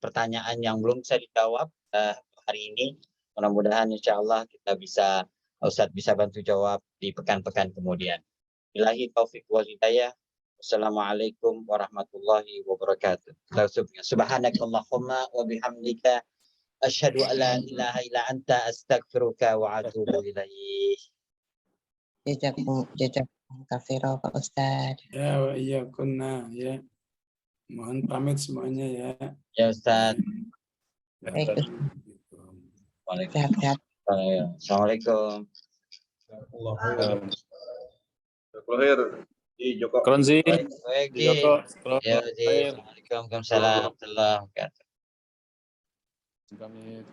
pertanyaan yang belum bisa dijawab hari ini. Mudah-mudahan insya Allah kita Ustaz bisa bantu jawab di pekan-pekan kemudian. Billahi taufiq wal hidayah. Wassalamualaikum warahmatullahi wabarakatuh. Subhanakallahumma wa bihamdika asyhadu an la ilaha illa anta astaghfiruka wa atubu ilaih. Jazakum katsira Pak Ustaz. Ya wa iyyakunna ya. Mohon pamit semuanya ya. Ya Ustaz. Baik, Waalaikumsalam. Assalamualaikum. Joko. Keren sih. Baik, Joko. Ya, Assalamualaikum warahmatullahi wabarakatuh. Kami